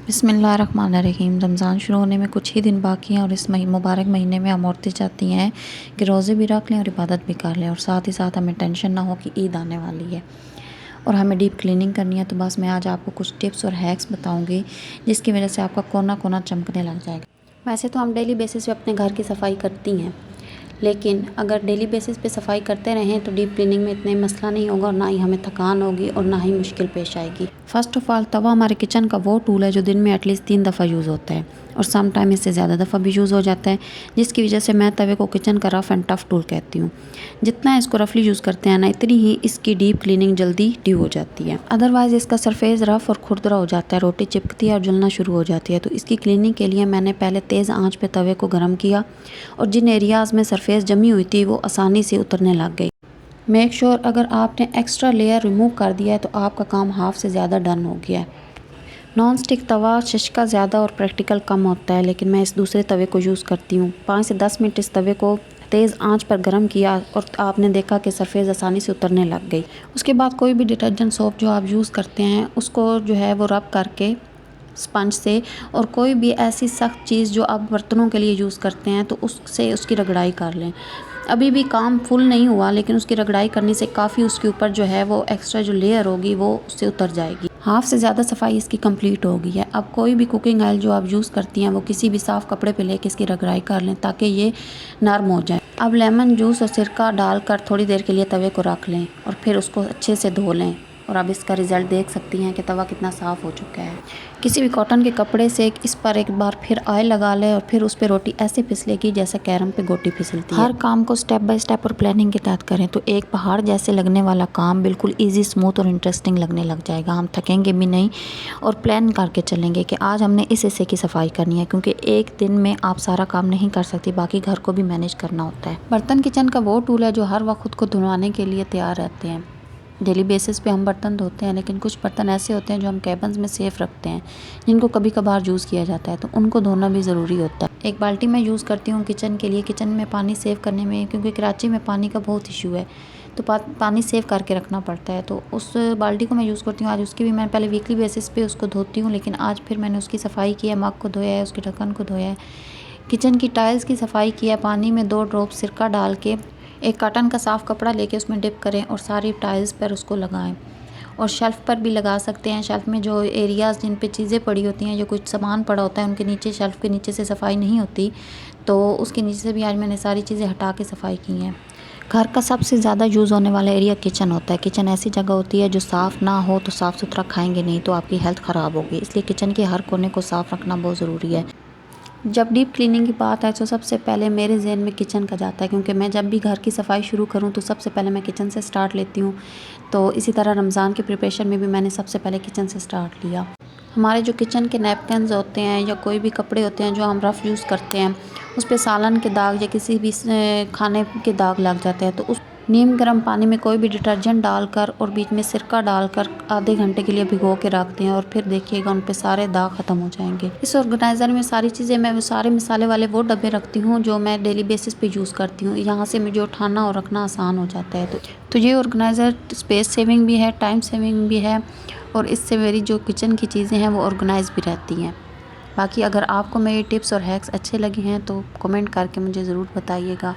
बिस्मिल्लाहिर्रहमानिर्रहीम। रमज़ान शुरू होने में कुछ ही दिन बाकी हैं और इस मुबारक महीने में हम औरतें चाहती हैं कि रोज़े भी रख लें और इबादत भी कर लें और साथ ही साथ हमें टेंशन ना हो कि ईद आने वाली है और हमें डीप क्लीनिंग करनी है। तो बस मैं आज आपको कुछ टिप्स और हैक्स बताऊंगी जिसकी वजह से आपका कोना कोना चमकने लग जाएगा। वैसे तो हम डेली बेसिस पे अपने घर की सफाई करती हैं, लेकिन अगर डेली बेसिस पे सफाई करते रहें तो डीप क्लीनिंग में इतना मसला नहीं होगा और ना ही हमें थकान होगी और ना ही मुश्किल पेश आएगी। फ़र्स्ट ऑफ़ ऑल, तवा हमारे किचन का वो टूल है जो दिन में एटलीस्ट 3 दफ़ा यूज़ होता है और सम टाइम इससे ज़्यादा दफ़ा भी यूज़ हो जाता है, जिसकी वजह से मैं तवे को किचन का रफ़ एंड टफ़ टूल कहती हूँ। जितना इसको रफली यूज़ करते हैं ना, इतनी ही इसकी डीप क्लीनिंग जल्दी ड्यू हो जाती है। अदरवाइज़ इसका सरफेस रफ़ और खुरदरा हो जाता है, रोटी चिपकती है और जलना शुरू हो जाती है। तो इसकी क्लीनिंग के लिए मैंने पहले तेज़ आंच पे तवे को गर्म किया और जिन एरियाज़ में सरफेस जमी हुई थी वो आसानी से उतरने लग गई। मेक श्योर अगर आपने एक्स्ट्रा लेयर रिमूव कर दिया है तो आपका काम हाफ से ज़्यादा डन हो गया है। नॉन स्टिक तवा शशका ज़्यादा और प्रैक्टिकल कम होता है, लेकिन मैं इस दूसरे तवे को यूज़ करती हूँ। 5 से 10 मिनट इस तवे को तेज़ आंच पर गर्म किया और आपने देखा कि सरफेस आसानी से उतरने लग गई। उसके बाद कोई भी डिटर्जेंट सोप जो आप यूज़ करते हैं उसको जो है वो रब करके स्पंज से, और कोई भी ऐसी सख्त चीज़ जो आप बर्तनों के लिए यूज़ करते हैं तो उससे उसकी रगड़ाई कर लें। अभी भी काम फुल नहीं हुआ, लेकिन उसकी रगड़ाई करने से काफ़ी उसके ऊपर जो है वो एक्स्ट्रा जो लेयर होगी वो उससे उतर जाएगी। हाफ से ज़्यादा सफाई इसकी कंप्लीट हो गई है। अब कोई भी कुकिंग ऑयल जो आप यूज़ करती हैं वो किसी भी साफ़ कपड़े पे लेके इसकी रगड़ाई कर लें ताकि ये नरम हो जाए। अब लेमन जूस और सिरका डालकर थोड़ी देर के लिए तवे को रख लें और फिर उसको अच्छे से धो लें और अब इसका रिज़ल्ट देख सकती हैं कि तवा कितना साफ़ हो चुका है। किसी भी कॉटन के कपड़े से इस पर एक बार फिर ऑयल लगा लें और फिर उस पर रोटी ऐसे फिसलेगी जैसे कैरम पे गोटी फिसलती है। हर काम को स्टेप बाय स्टेप और प्लानिंग के तहत करें तो एक पहाड़ जैसे लगने वाला काम बिल्कुल ईजी, स्मूथ और इंटरेस्टिंग लगने लग जाएगा। हम थकेंगे भी नहीं और प्लान करके चलेंगे कि आज हमने इस हिस्से की सफाई करनी है, क्योंकि एक दिन में आप सारा काम नहीं कर सकती, बाकी घर को भी मैनेज करना होता है। बर्तन किचन का वो टूल है जो हर वक्त खुद को धुलवाने के लिए तैयार रहते हैं। डेली बेसिस पे हम बर्तन धोते हैं, लेकिन कुछ बर्तन ऐसे होते हैं जो हम कैबिन्स में सेफ़ रखते हैं, जिनको कभी कभार यूज़ किया जाता है, तो उनको धोना भी ज़रूरी होता है। एक बाल्टी मैं यूज़ करती हूँ किचन के लिए, किचन में पानी सेव करने में, क्योंकि कराची में पानी का बहुत इशू है तो पानी सेव करके रखना पड़ता है। तो उस बाल्टी को मैं यूज़ करती हूँ। आज उसकी भी मैं पहले वीकली बेसिस पे उसको धोती हूँ, लेकिन आज फिर मैंने उसकी सफाई की है, मग को धोया है, उसके ढक्कन को धोया है, किचन की टाइल्स की सफाई की है। पानी में 2 ड्रॉप सिरका डाल के एक कॉटन का साफ़ कपड़ा लेके उसमें डिप करें और सारी टाइल्स पर उसको लगाएं और शेल्फ़ पर भी लगा सकते हैं। शेल्फ़ में जो एरियाज़ जिन पे चीज़ें पड़ी होती हैं, जो कुछ सामान पड़ा होता है, उनके नीचे शेल्फ़ के नीचे से सफाई नहीं होती, तो उसके नीचे से भी आज मैंने सारी चीज़ें हटा के सफाई की हैं। घर का सबसे ज़्यादा यूज़ होने वाला एरिया किचन होता है। किचन ऐसी जगह होती है जो साफ़ ना हो तो साफ़ सुथरा खाएंगे नहीं तो आपकी हेल्थ ख़राब होगी, इसलिए किचन के हर कोने को साफ़ रखना बहुत ज़रूरी है। जब डीप क्लीनिंग की बात है तो सबसे पहले मेरे ज़हन में किचन का जाता है, क्योंकि मैं जब भी घर की सफाई शुरू करूं तो सबसे पहले मैं किचन से स्टार्ट लेती हूं। तो इसी तरह रमज़ान की प्रिपरेशन में भी मैंने सबसे पहले किचन से स्टार्ट लिया। हमारे जो किचन के नैपकिन्स होते हैं या कोई भी कपड़े होते हैं जो हम रफ़ यूज़ करते हैं, उस पर सालन के दाग या किसी भी खाने के दाग लग जाते हैं, तो उस नीम गर्म पानी में कोई भी डिटर्जेंट डालकर और बीच में सिरका डालकर आधे घंटे के लिए भिगो के रखते हैं और फिर देखिएगा उन पे सारे दाग ख़त्म हो जाएंगे। इस ऑर्गेनाइज़र में सारी चीज़ें, मैं वो सारे मसाले वाले वो डब्बे रखती हूँ जो मैं डेली बेसिस पे यूज़ करती हूँ। यहाँ से मुझे उठाना और रखना आसान हो जाता है। तो ये ऑर्गेनाइज़र स्पेस सेविंग भी है, टाइम सेविंग भी है और इससे मेरी जो किचन की चीज़ें हैं वो ऑर्गेनाइज़ भी रहती हैं। बाकी अगर आपको मेरी टिप्स और हैक्स अच्छे लगे हैं तो कमेंट करके मुझे ज़रूर बताइएगा।